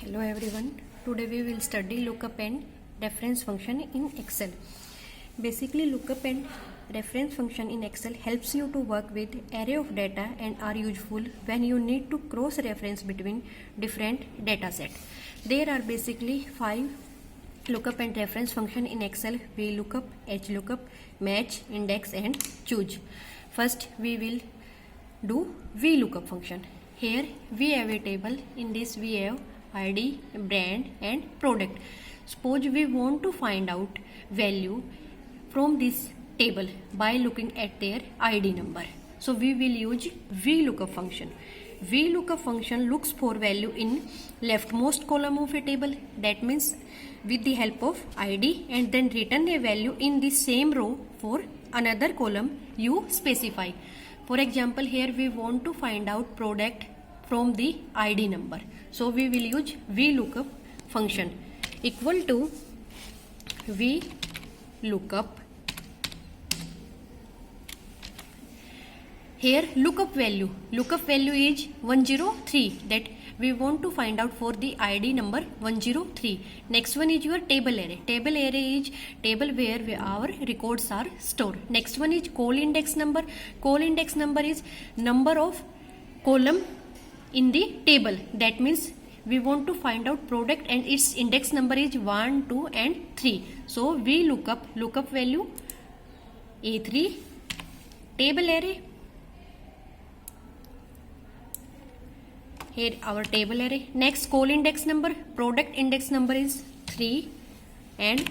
Hello everyone. Today we will study lookup and reference function in Excel. Basically, lookup and reference function in Excel helps you to work with array of data and are useful when you need to cross reference between different data set. There are basically 5 lookup and reference function in Excel: VLOOKUP, HLOOKUP, match, index and choose. First we will do VLOOKUP function. Here we have a table. In this we have ID, brand and product. Suppose we want to find out value from this table by looking at their ID number. So we will use VLOOKUP function. VLOOKUP function looks for value in leftmost column of a table. That means with the help of ID, and then return a value in the same row for another column you specify. For example, here we want to find out product from the ID number. So we will use VLOOKUP function equal to VLOOKUP. Here lookup value is 103, that we want to find out for the ID number 103. Next one is your table array. Table array is table where our records are stored. Next one is call index number. Call index number is number of column in the table. That means we want to find out product and its index number is 1, 2 and 3. So we lookup value A3, table array. Here our table array. Next call index number, product index number is 3 and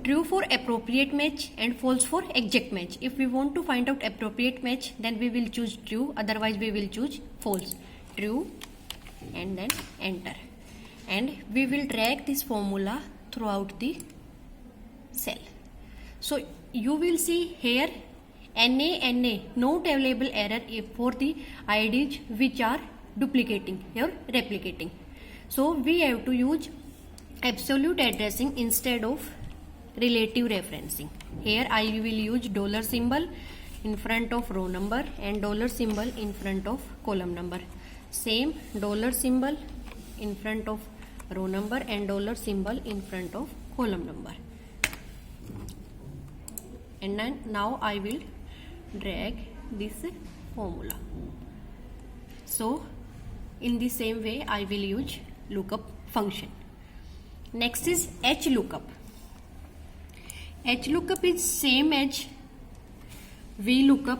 true for appropriate match and false for exact match. If we want to find out appropriate match, then we will choose true, otherwise we will choose false. True and then enter, and we will drag this formula throughout the cell. So you will see here NA, not available error for the IDs which are duplicating or replicating. So we have to use absolute addressing instead of relative referencing. Here I will use dollar symbol in front of row number and dollar symbol in front of column number. Same dollar symbol in front of row number and dollar symbol in front of column number. And then now I will drag this formula. So in the same way I will use lookup function. Next is HLOOKUP. HLOOKUP is same as VLOOKUP.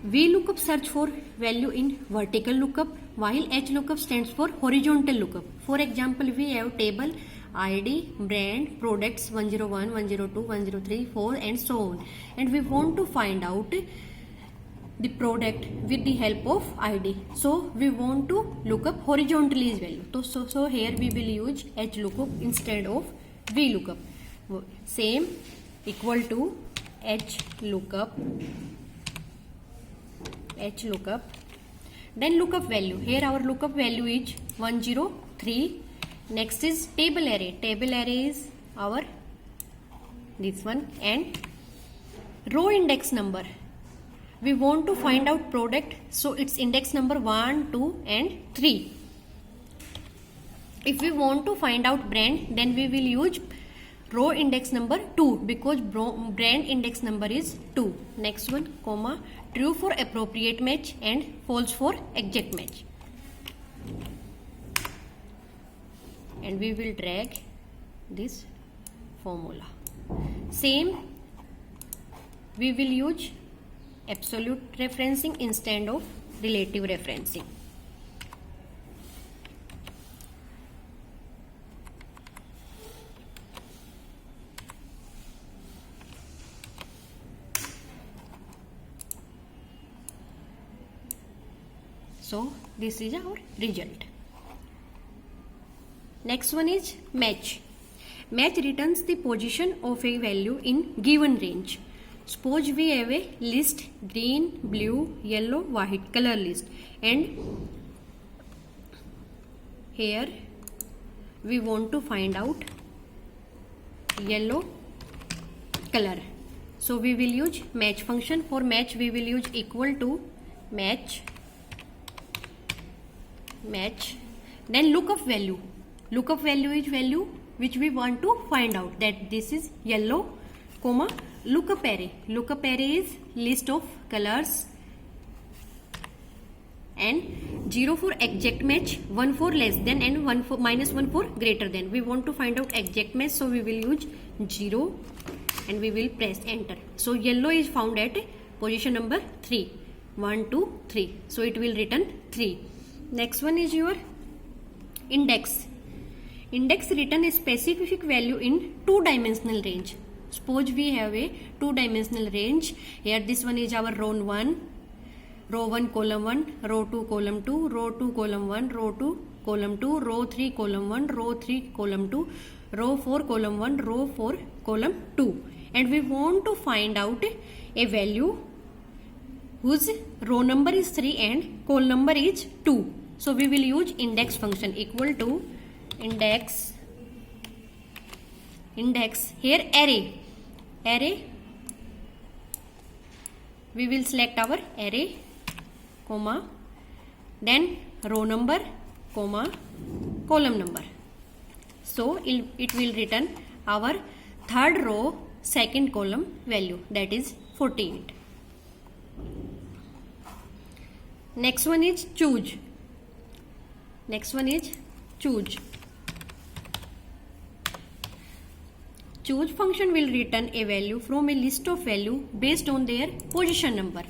VLOOKUP search for value in vertical lookup, while HLOOKUP stands for horizontal lookup. For example, we have table ID, brand, products 101, 102, 103, 4 and so on, and we want to find out the product with the help of ID. So we want to look up horizontally as value. So here we will use HLOOKUP instead of VLOOKUP. Same equal to HLOOKUP. Then lookup value. Here our lookup value is 103. Next is table array. Table array is our this one, and row index number. We want to find out product, so its index number 1, 2 and 3. If we want to find out brand, then we will use row index number 2 because brand index number is 2. Next one, comma, true for appropriate match and false for exact match. And we will drag this formula. Same, we will use absolute referencing instead of relative referencing. So this is our result. Next one is match. Match returns the position of a value in given range. Suppose we have a list green, blue, yellow, white color list, and here we want to find out yellow color. So we will use match function. For match we will use equal to match Then lookup value. Lookup value is value which we want to find out, that this is yellow, comma, lookup array. Lookup array is list of colors, and 0 for exact match, 1 for less than, and 1 for -1 for greater than. We want to find out exact match, so we will use 0 and we will press enter. So yellow is found at position number 3, 1 2 3, so it will return 3. Next one is your index. Index return a specific value in 2-dimensional range. Suppose we have a 2-dimensional range. Here this one is our row 1, row 1 column 1, row 2 column 2, row 2 column 1, row 2 column 2, row 3 column 1, row 3 column 2, row 4 column 1, row 4 column 2, and we want to find out a value whose row number is 3 and column number is 2. So we will use index function equal to index here array. We will select our array, comma, then row number, comma, column number. So it will return our third row second column value, that is 48. Next one is choose. Choose function will return a value from a list of value based on their position number,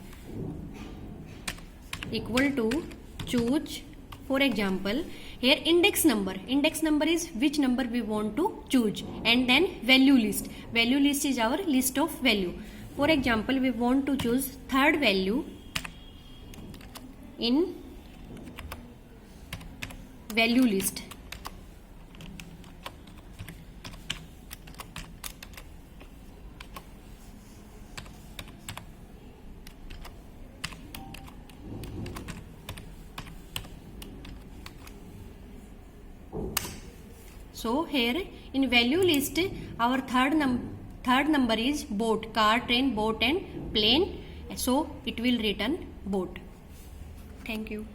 equal to choose. For example, here index number is which number we want to choose, and then value list is our list of value. For example, we want to choose third value in value list. So here in value list our third number is boat, car, train, boat and plane, so it will return boat. Thank you.